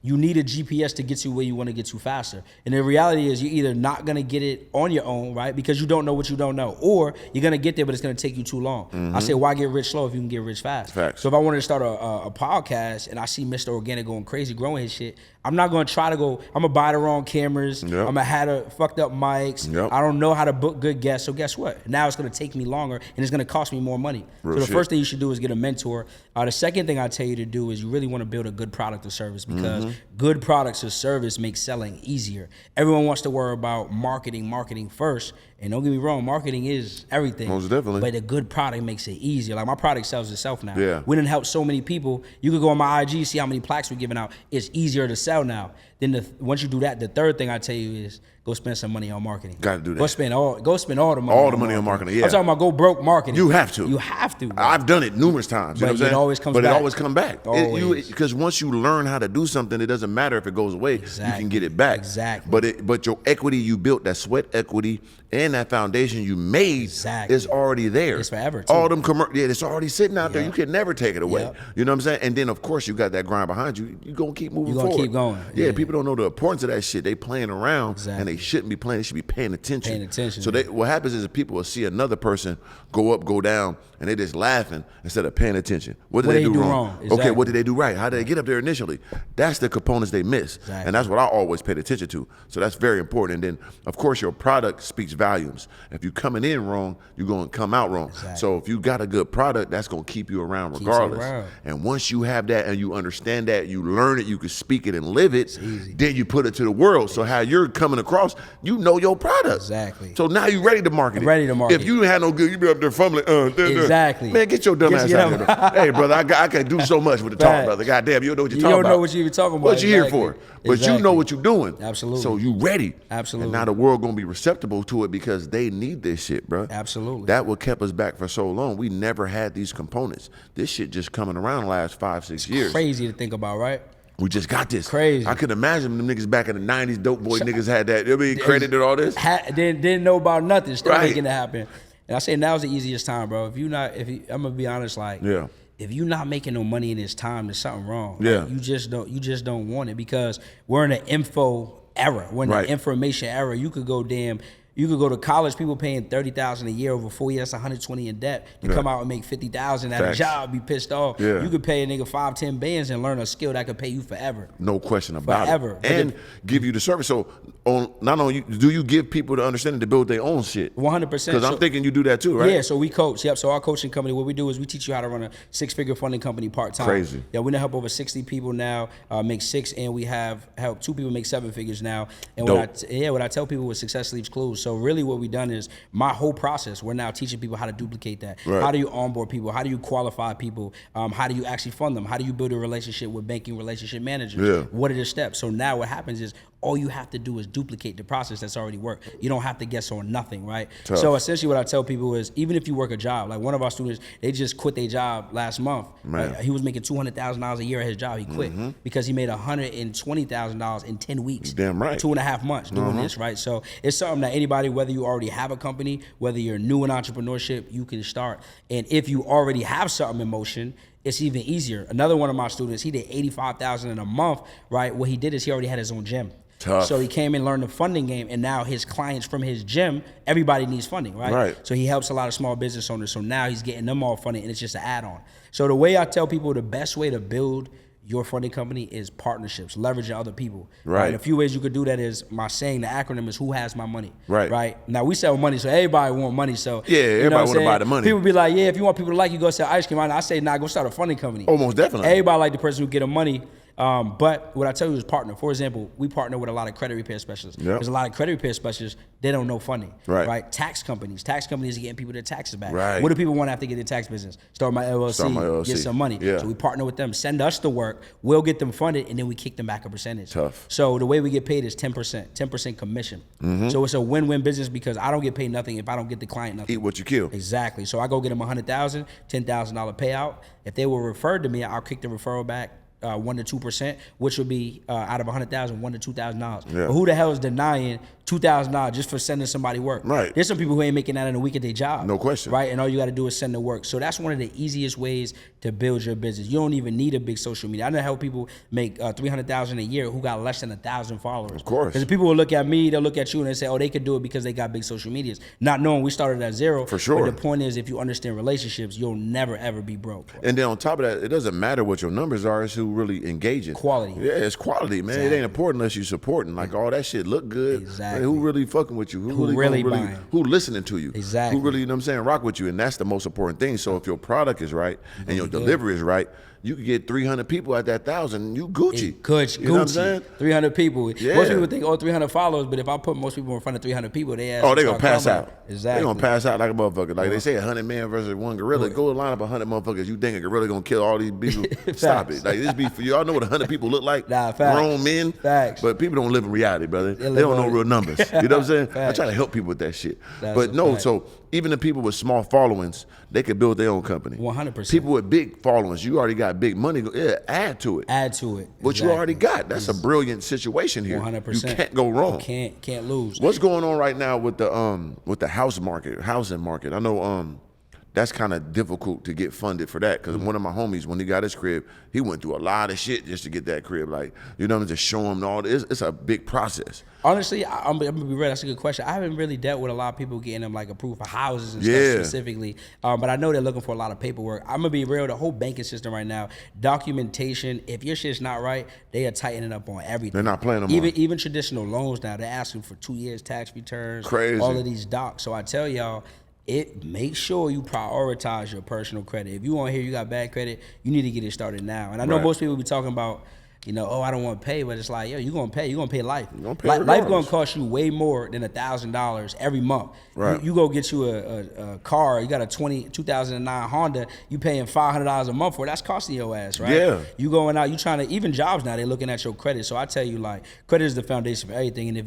you need a GPS to get you where you want to get to faster. And the reality is you're either not going to get it on your own, right? Because you don't know what you don't know. Or you're going to get there, but it's going to take you too long. I say, why get rich slow if you can get rich fast? Facts. So if I wanted to start a podcast and I see Mr. Organik going crazy, growing his shit, I'm not going to try to go, I'm going to buy the wrong cameras. Yep. I'm going to have the fucked up mics. Yep. I don't know how to book good guests. So guess what? Now it's going to take me longer and it's going to cost me more money. Real so the shit. first thing you should do is get a mentor. The second thing I tell you to do is you really want to build a good product or service, because good products or service make selling easier. Everyone wants to worry about marketing first, And don't get me wrong, marketing is everything. Most definitely. But a good product makes it easier. Like my product sells itself now. Yeah. We done helped so many people. You could go on my IG, see how many plaques we're giving out. It's easier to sell now. Then once you do that, the third thing I tell you is go spend some money on marketing. Got to do that. Go spend all the money. All the money on marketing. Yeah. I'm talking about go broke marketing. You have to. You have to. Bro. I've done it numerous times. You know what I'm saying? It always comes back. back. It always comes back. Always. Because once you learn how to do something, it doesn't matter if it goes away. Exactly. You can get it back. Exactly. But your equity you built, that sweat equity and that foundation you made is already there. It's forever, too. All them it's already sitting out there. You can never take it away. Yep. You know what I'm saying? And then, of course, you got that grind behind you. You're going to keep moving forward. You're going to keep going. Yeah, people don't know the importance of that shit. They playing around, and they shouldn't be playing. They should be paying attention. So what happens is people will see another person go up, go down, and they just laughing instead of paying attention. What did they do wrong? Exactly. Okay, what did they do right? How did they get up there initially? That's the components they miss. Exactly. And that's what I always paid attention to. So that's very important. And then, of course, your product speaks volumes. If you're coming in wrong, you're going to come out wrong. Exactly. So if you got a good product, that's going to keep you around regardless. And once you have that and you understand that, you learn it, you can speak it and live it, then you put it to the world. So how you're coming across, you know your product. Exactly. So now you're ready to market it. Ready to market. If you had no good, you be up there fumbling. Exactly. Man, get your dumb ass out of here. Hey, brother, I can do so much with the talk, brother. Goddamn, you don't know what you're talking about. You don't know what you're even talking about. What you here for? But you know what you're doing. Absolutely. So you ready. Absolutely. And now the world gonna be receptive to it because they need this shit, bro. Absolutely. That what kept us back for so long. We never had these components. This shit just coming around the last 5-6 years. Crazy to think about, right? We just got this. Crazy. I could imagine them niggas back in the 90s, dope boy niggas had that. They be credited all this. Didn't know about nothing. Still making it happen. And I say now's the easiest time, bro. I'm gonna be honest, like, if you're not making no money in this time, there's something wrong. Yeah. Like, you just don't want it because we're in an info era. We're in an information era. You could go to college, people paying $30,000 a year over 4 years, that's $120 in debt. You come out and make $50,000 at a job, be pissed off. Yeah. You could pay a nigga 5-10 bands and learn a skill that could pay you forever. No question about it. And give you the service. So not only do you give people the understanding to build their own shit? 100%. Because I'm thinking you do that too, right? Yeah, so we coach. Yep, so our coaching company, what we do is we teach you how to run a 6-figure funding company part-time. Crazy. Yeah, we help over 60 people now make 6, and we have helped 2 people make 7 figures now. And what I tell people is success leaves clues. So really what we've done is my whole process, we're now teaching people how to duplicate that. Right. How do you onboard people? How do you qualify people? How do you actually fund them? How do you build a relationship with banking relationship managers? Yeah. What are the steps? So now what happens is all you have to do is duplicate the process that's already worked. You don't have to guess on nothing, right? Tough. So essentially what I tell people is even if you work a job, like one of our students, they just quit their job last month. Right? He was making $200,000 a year at his job. He quit because he made $120,000 in 10 weeks. Damn right. 2.5 months doing this, right? So it's something that anybody, whether you already have a company, whether you're new in entrepreneurship, you can start. And if you already have something in motion, it's even easier. Another one of my students, he did $85,000 in a month, right? What he did is he already had his own gym. Tough. So he came and learned the funding game, and now his clients from his gym, everybody needs funding, right? So he helps a lot of small business owners. So now he's getting them all funding, and it's just an add-on. So the way I tell people the best way to build your funding company is partnerships, leveraging other people. Right. And a few ways you could do that is my saying, the acronym is who has my money. Right. Now we sell money, so everybody want money. So everybody want to buy the money. People be like, if you want people to like you, go sell ice cream. I say, nah, go start a funding company. Oh, most definitely. Everybody like the person who get them money. But what I tell you is partner. For example, we partner with a lot of credit repair specialists. There's a lot of credit repair specialists, they don't know funding. Right. Tax companies are getting people their taxes back. Right. What do people want after they get their tax business? Start my LLC, get some money. So we partner with them, send us the work, we'll get them funded, and then we kick them back a percentage. Tough. So the way we get paid is 10% commission. So it's a win-win business because I don't get paid nothing if I don't get the client nothing. Eat what you kill. Exactly. So I go get them $100,000, $10,000 payout. If they were referred to me, I'll kick the referral back 1 to 2%, which would be out of $100,000, $1,000 to $2,000. But who the hell is denying $2,000 just for sending somebody work? Right. There's some people who ain't making that in a week at their job. No question. Right. And all you got to do is send the work. So that's one of the easiest ways to build your business. You don't even need a big social media. I know how people make $300,000 a year who got less than 1,000 followers. Of course. Because people will look at me, they'll look at you, and they say, oh, they could do it because they got big social medias, not knowing we started at zero. For sure. But the point is, if you understand relationships, you'll never ever be broke. And then on top of that, it doesn't matter what your numbers are; it's who really engages. Quality. Yeah, it's quality, man. It ain't important unless you supporting. Like all that shit look good. Exactly. Man, who really fucking with you? Who really who listening to you? Exactly. Who really, you know what I'm saying, rock with you? And that's the most important thing. So if your product is right and your delivery is right, you could get 300 people at that 1,000. You Gucci. Gucci. You know what I'm saying? 300 people. Yeah. Most people think, 300 followers, but if I put most people in front of 300 people, they ask. Oh, they gonna pass out. Exactly. They gonna pass out like a motherfucker. Like they say, 100 men versus one gorilla. Go line up 100 motherfuckers. You think a gorilla gonna kill all these people? Stop it. Like this be for y'all know what 100 people look like? Nah, facts. Grown men. Facts. But people don't live in reality, brother. They don't know real numbers. You know what I'm saying? I try to help people with that shit. But no, so even the people with small followings, they could build their own company. 100%. People with big followings, you already got big money. Yeah, add to it. Add to it. What you already got. That's a brilliant situation here. 100%. You can't go wrong. Can't lose. What's going on right now with the housing market? I know that's kind of difficult to get funded for that because one of my homies, when he got his crib, he went through a lot of shit just to get that crib. Like, you know, just show him all this. It's a big process. Honestly, I'm gonna be real. That's a good question. I haven't really dealt with a lot of people getting them like approved for houses and stuff specifically, but I know they're looking for a lot of paperwork. I'm gonna be real. The whole banking system right now, documentation. If your shit's not right, they are tightening up on everything. They're not playing them. Even traditional loans now, they're asking for 2 years tax returns. Crazy. All of these docs. So I tell y'all, make sure you prioritize your personal credit. If you on here, you got bad credit, you need to get it started now. And I know most people be talking about, you know, I don't want to pay, but it's like, yo, you're gonna pay. You're gonna pay life. Life gonna cost you way more than $1,000 every month. Right. You go get you a car. You got a 2009 Honda. You paying $500 a month for it. That's costing your ass, right? Yeah. You going out. You trying to even jobs now. They're looking at your credit. So I tell you, like, credit is the foundation for everything. And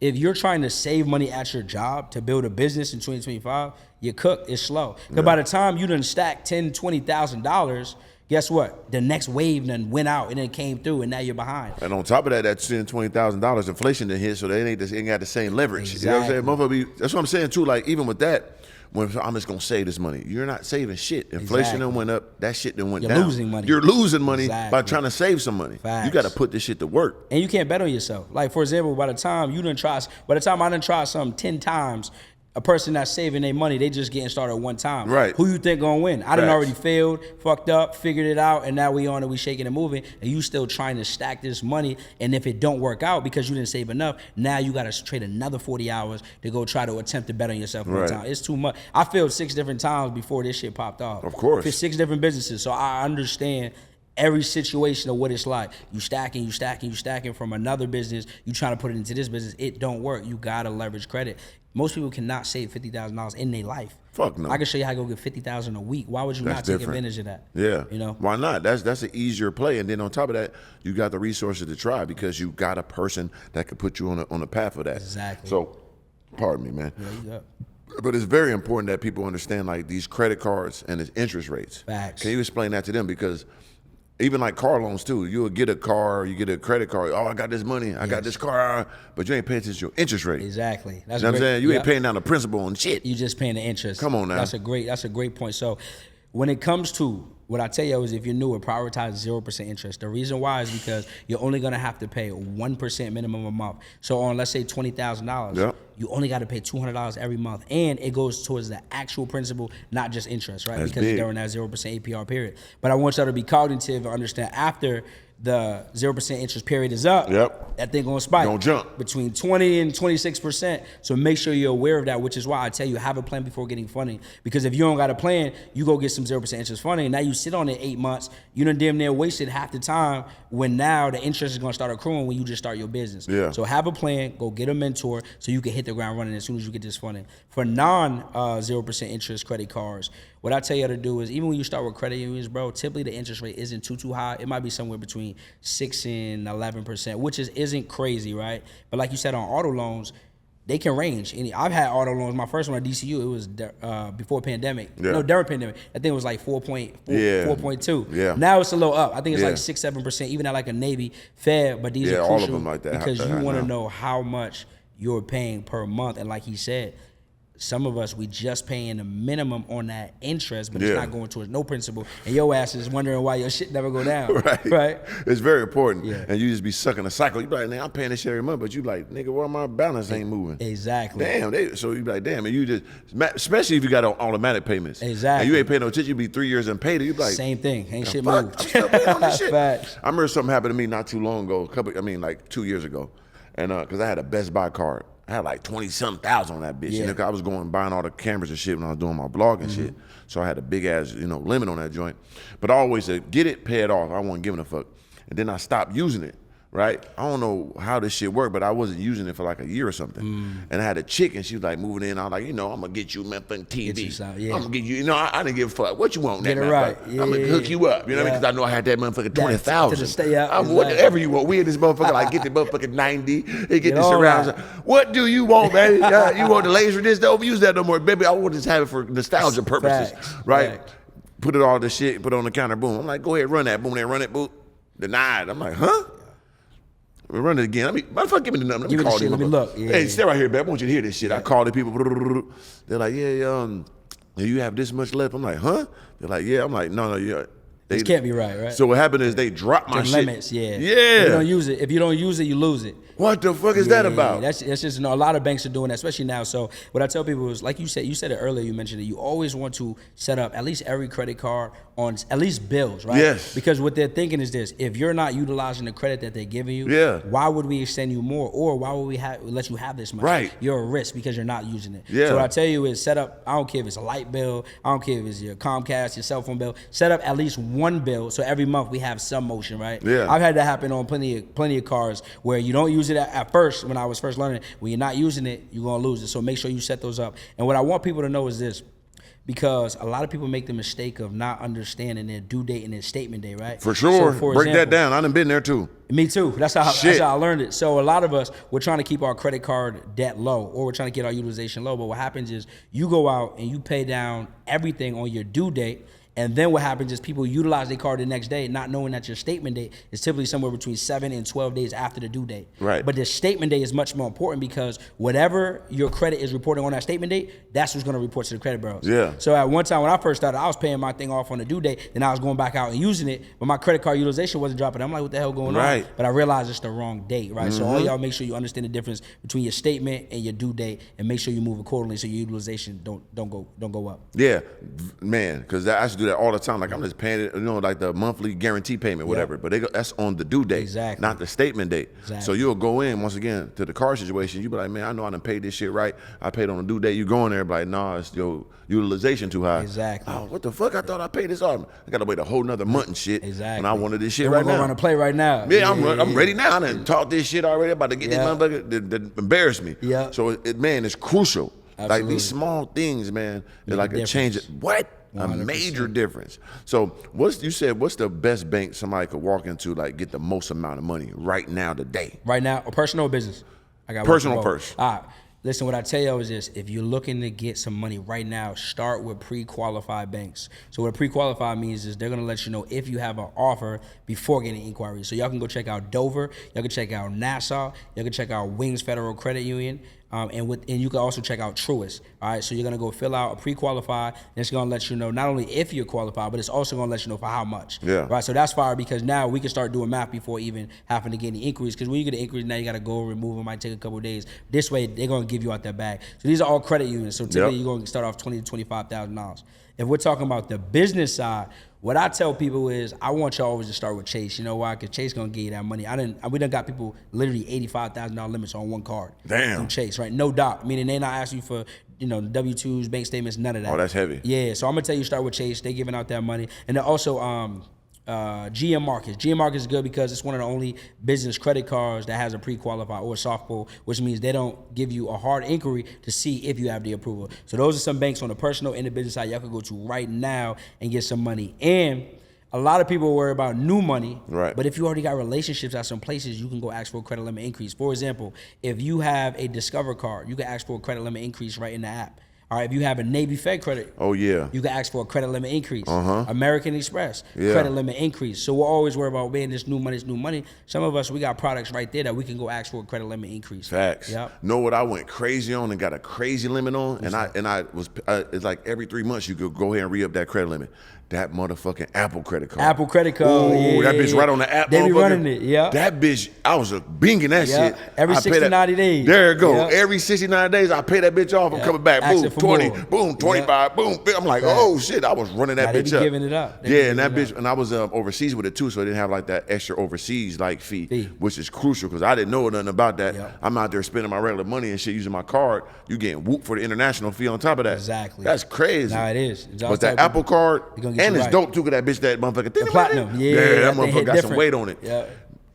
if you're trying to save money at your job to build a business in 2025, your cook is slow. Because by the time you done stack $10,000, $20,000, guess what? The next wave done went out and then came through, and now you're behind. And on top of that, that $10,000, $20,000 inflation done hit, so they ain't got the same leverage. Exactly. You know what I'm saying? That's what I'm saying too. Like even with that, when I'm just gonna save this money, you're not saving shit. Inflation done went up. That shit done went down. You're losing money. You're losing money by trying to save some money. Facts. You got to put this shit to work. And you can't bet on yourself. Like for example, by the time I done tried something 10 times, a person that's saving their money, they just getting started one time. Right. Who you think gonna win? I done already failed, fucked up, figured it out, and now we on it, we shaking and moving, and you still trying to stack this money, and if it don't work out because you didn't save enough, now you gotta trade another 40 hours to go try to attempt to bet on yourself one time. It's too much. I failed 6 different times before this shit popped off. Of course. For 6 different businesses, so I understand every situation of what it's like. You stacking from another business, you trying to put it into this business, it don't work. You gotta leverage credit. Most people cannot save $50,000 in their life. Fuck no. I can show you how to go get $50,000 a week. Why would you not take advantage of that? Yeah. You know? Why not? That's an easier play. And then on top of that, you got the resources to try because you got a person that could put you on a path for that. Exactly. So, pardon me, man. Yeah, you got. But it's very important that people understand like these credit cards and its interest rates. Facts. Can you explain that to them? Because even like car loans too, you'll get a car, you get a credit card. Oh, I got this money, I got this car, but you ain't paying attention to your interest rate. Exactly. That's what I'm saying. You ain't paying down the principal and shit. You just paying the interest. Come on now. That's a great point. So when it comes to what I tell you is if you're newer, prioritize 0% interest. The reason why is because you're only gonna have to pay 1% minimum a month. So on let's say $20,000, you only got to pay $200 every month, and it goes towards the actual principal, not just interest, right? That's because big. during that 0% APR period. But I want y'all to be cognitive and understand after the 0% interest period is up, that thing gonna spike. Gonna jump. Between 20 and 26%. So make sure you're aware of that, which is why I tell you, have a plan before getting funding. Because if you don't got a plan, you go get some 0% interest funding, and now you sit on it 8 months, you done damn near wasted half the time when now the interest is gonna start accruing when you just start your business. Yeah. So have a plan, go get a mentor so you can hit the ground running as soon as you get this funding. For non 0% interest credit cards, what I tell you to do is even when you start with credit unions, bro, typically the interest rate isn't too high. It might be somewhere between 6 and 11%, which isn't crazy, right? But like you said, on auto loans, they can range. I've had auto loans. My first one at DCU, it was before pandemic. No, during pandemic. I think it was like 4.2. Yeah. Now it's a little up. I think it's like 6-7%, even at like a Navy Fed. But these are crucial all of them like that. because you want to know how much you're paying per month. And like he said, some of us, we just paying the minimum on that interest, but it's not going towards no principal. And your ass is wondering why your shit never go down. Right? It's very important. Yeah. And you just be sucking a cycle. You be like, man, I'm paying this shit every month, but you like, nigga, why my balance ain't moving? Exactly. Damn. So you be like, damn. And you just, especially if you got automatic payments. Exactly. And you ain't paying no attention, you be 3 years unpaid. You be like, same thing. Ain't shit fuck, moved. I'm still paying on this shit. Facts. I remember something happened to me not too long ago, like 2 years ago. And because I had a Best Buy card. I had like 20-something thousand on that bitch. Yeah. You know, I was going buying all the cameras and shit when I was doing my blog and shit. So I had a big ass, you know, limit on that joint. But I always said, get it, pay it off. I wasn't giving a fuck. And then I stopped using it. Right? I don't know how this shit worked, but I wasn't using it for like a year or something. And I had a chick, and she was like moving in. I was like, you know, I'm gonna get you motherfucking TV. I'm gonna get you. You know, I didn't give a fuck. What you want? Get it right. Yeah, I'm gonna hook you up. You know what I mean? Because I know I had that motherfucking 20,000. I'm whatever you want. We in this motherfucker like get the motherfucking 90. They get the surround. What do you want, baby? You want the laser disc? Don't use that no more, baby. I want to just have it for nostalgia purposes, right? Put it all the shit, put it on the counter. Boom. I'm like, go ahead, run that. Boom, then run it. Boom. Denied. I'm like, huh? We run it again. I mean, motherfucker, give me the number. Let me call shit. Let me look. Hey, stay right here, babe. I want you to hear this shit. I called the people. They're like, yeah, you have this much left. I'm like, huh? They're like, yeah. I'm like, no, yeah. This can't be right? So what happened is they dropped my shit. Limits, yeah. Yeah. You don't use it. If you don't use it, you lose it. What the fuck is that about? That's just, you know, a lot of banks are doing that, especially now. So what I tell people is, like you said it earlier, you mentioned it, you always want to set up at least every credit card on at least bills, right? Yes. Because what they're thinking is this: if you're not utilizing the credit that they're giving you, why would we extend you more, or why would we let you have this much? Right. You're a risk because you're not using it. Yeah. So what I tell you is set up. I don't care if it's a light bill. I don't care if it's your Comcast, your cell phone bill. Set up at least one bill, so every month we have some motion, right? Yeah. I've had that happen on plenty of cards where you don't use it at first. When I was first learning, when you're not using it, you're gonna lose it. So make sure you set those up. And what I want people to know is this, because a lot of people make the mistake of not understanding their due date and their statement day, right? For sure. So Break that down. I done been there too. Me too. That's how I learned it. So a lot of us, we're trying to keep our credit card debt low, or we're trying to get our utilization low. But what happens is you go out and you pay down everything on your due date. And then what happens is people utilize their card the next day, not knowing that your statement date is typically somewhere between 7 and 12 days after the due date. Right. But the statement date is much more important because whatever your credit is reporting on that statement date, that's what's going to report to the credit bureaus. Yeah. So at one time when I first started, I was paying my thing off on the due date, then I was going back out and using it, but my credit card utilization wasn't dropping. I'm like, what the hell going on? But I realized it's the wrong date, right? So all y'all make sure you understand the difference between your statement and your due date, and make sure you move accordingly so your utilization don't go up. Yeah, man, because I used to do that all the time. Like I'm just paying it, you know, like the monthly guarantee payment, whatever. But that's on the due date, not the statement date. So you'll go in once again to the car situation. You be like, man, I know I done paid this shit right. I paid on the due date. You go in there, be like, nah, it's your utilization too high. Oh, what the fuck? I thought I paid this off. I gotta wait a whole nother month and shit. When I wanted this shit right now. We're gonna play right now. Yeah, I'm ready now. I done talked this shit already. About to get this motherfucker that embarrass me. So man, it's crucial. Absolutely. Like these small things, man, they're like a change. What? 100%. A major difference. So what's the best bank somebody could walk into, like get the most amount of money right now today? Right now, or personal or business? I got personal first. All right. Listen, what I tell you is this: if you're looking to get some money right now, start with pre-qualified banks. So what pre-qualified means is they're gonna let you know if you have an offer before getting inquiries. So y'all can go check out Dover, y'all can check out Nassau, y'all can check out Wings Federal Credit Union, and you can also check out Truist. All right, so you're gonna go fill out a pre-qualified, and it's gonna let you know not only if you're qualified, but it's also gonna let you know for how much. Right, so that's fire because now we can start doing math before even having to get any inquiries. Because when you get an inquiry, now you gotta go remove them. Might take a couple of days. This way, they're gonna give you out that bag. So these are all credit unions. So typically, you're gonna start off $20,000 to $25,000. If we're talking about the business side, what I tell people is I want y'all always to start with Chase. You know why? Because Chase gonna give you that money. We done got people literally $85,000 limits on one card. Damn. From Chase, right? No doubt. Meaning they not asking you for, you know, W-2s, bank statements, none of that. Oh, that's heavy. Yeah. So I'm gonna tell you start with Chase. They giving out that money, and then also G.A.N.G markets. G.A.N.G markets is good because it's one of the only business credit cards that has a pre-qualified or a soft pull, which means they don't give you a hard inquiry to see if you have the approval. So those are some banks on the personal and the business side y'all can go to right now and get some money. And a lot of people worry about new money, but if you already got relationships at some places, you can go ask for a credit limit increase. For example, if you have a Discover card, you can ask for a credit limit increase right in the app. All right, if you have a Navy Fed credit, you can ask for a credit limit increase. American Express, credit limit increase. So we'll always worry about, man, this new money. Some of us, we got products right there that we can go ask for a credit limit increase. Facts. Know what I went crazy on and got a crazy limit on? And I was, it's like every 3 months you could go ahead and re-up that credit limit. that motherfucking Apple credit card. Apple credit card. Ooh, that bitch right on the app. They be running it, yeah. That bitch, I was binging that shit. Every 60, 90 days. There you go. Yeah. Every 60, 90 days, I pay that bitch off. I'm coming back. Boom, 20, more. boom, 25, boom. I'm like, oh shit, I was running that They bitch be up. giving it up. And that bitch, and I was overseas with it too, so I didn't have like that extra overseas like fee, which is crucial because I didn't know nothing about that. I'm out there spending my regular money and shit using my card. You getting whooped for the international fee on top of that. Exactly. That's crazy. Nah, it is. But that Apple card, and it's dope too, because that bitch, that motherfucker. The platinum. Yeah, that motherfucker got some weight on it. Yeah.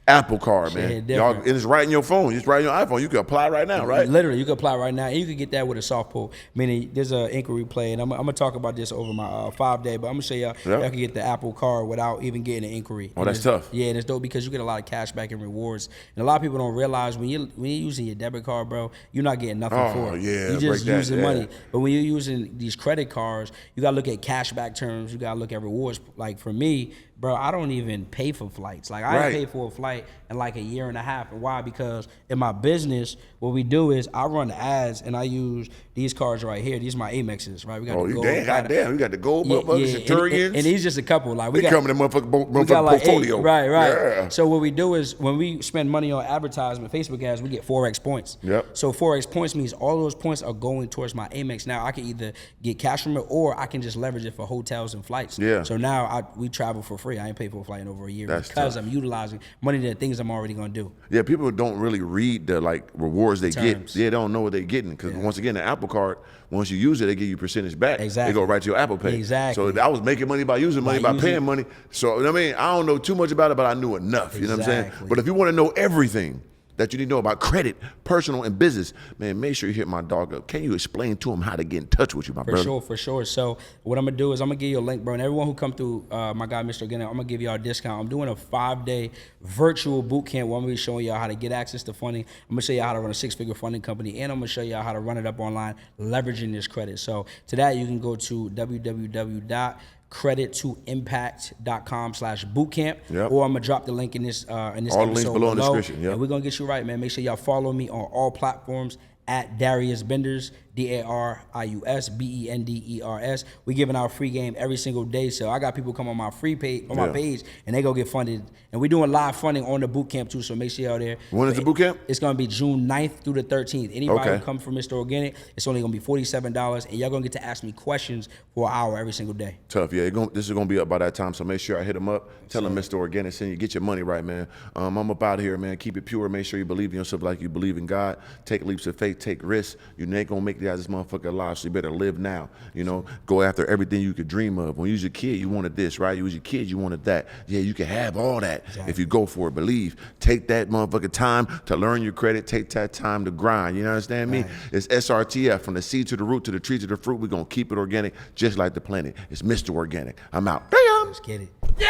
Apple card, man. Y'all, and it's right in your phone. It's right in your iPhone. You can apply right now, right? Literally, you can apply right now, and you can get that with a soft pull. Meaning, there's an inquiry play, and I'm gonna talk about this over my 5-day. But I'm gonna show y'all y'all can get the Apple card without even getting an inquiry. Oh, that's tough. Yeah, and it's dope because you get a lot of cash back and rewards. And a lot of people don't realize when you're using your debit card, bro, you're not getting nothing for it. Yeah, you just using money. But when you're using these credit cards, you gotta look at cashback terms. You gotta look at rewards. Like for me, bro, I don't even pay for flights. Like I ain't paid for a flight in like a year and a half. And why? Because in my business, what we do is I run ads and I use these cards right here. These are my Amexes, right? We got the gold. Goddamn, we got the gold motherfuckers, Centurions. And these just a couple. Like we come in the motherfucking portfolio. Right. Yeah. So what we do is when we spend money on advertisement, Facebook ads, we get 4x points. Yep. So 4x points means all those points are going towards my Amex. Now I can either get cash from it or I can just leverage it for hotels and flights. Yeah. So now we travel for free. I ain't paid for a flight in over a year because I'm utilizing money to things I'm already gonna do. Yeah, people don't really read the like rewards they get. They don't know what they're getting because once again, the Apple card, once you use it, they give you percentage back. Exactly. They go right to your Apple Pay. Exactly. So I was making money by using money, by paying money. So I mean, I don't know too much about it, but I knew enough. You know what I'm saying? But if you want to know everything that you need to know about credit, personal, and business, man, make sure you hit my dog up. Can you explain to him how to get in touch with you, my brother? For sure. So what I'm gonna do is I'm gonna give you a link, bro, and everyone who come through my guy, Mr. Organik, I'm gonna give y'all a discount. I'm doing a 5-day virtual boot camp where I'm gonna be showing y'all how to get access to funding. I'm gonna show y'all how to run a 6-figure funding company, and I'm gonna show y'all how to run it up online, leveraging this credit. So to that, you can go to credit2impact.com/bootcamp, or I'm gonna drop the link in this all episode the links below in the description. And we're gonna get you right, man. Make sure y'all follow me on all platforms at Darius Benders, DARIUS BENDERS. We giving out free game every single day. So I got people come on my free page, my page, and they go get funded. And we doing live funding on the boot camp too. So make sure y'all there. When is the boot camp? It's gonna be June 9th through the 13th. Anybody who come from Mr. Organik, it's only gonna be $47, and y'all gonna get to ask me questions for an hour every single day. Tough, yeah. This is gonna be up by that time. So make sure I hit him up. Tell him Mr. Organik send you. Get your money right, man. I'm up out of here, man. Keep it pure. Make sure you believe in yourself like you believe in God. Take leaps of faith. Take risks. You ain't gonna make it out of this motherfucker alive. So you better live now. You know, go after everything you could dream of. When you was a kid, you wanted this, right? You was a kid, you wanted that. Yeah, you can have all that if you go for it. Believe. Take that motherfucking time to learn your credit. Take that time to grind. You understand me? It's S.R.T.F. from the seed to the root to the tree to the fruit. We're gonna keep it organic, just like the planet. It's Mr. Organik. I'm out. Damn. Let's get it. Yeah.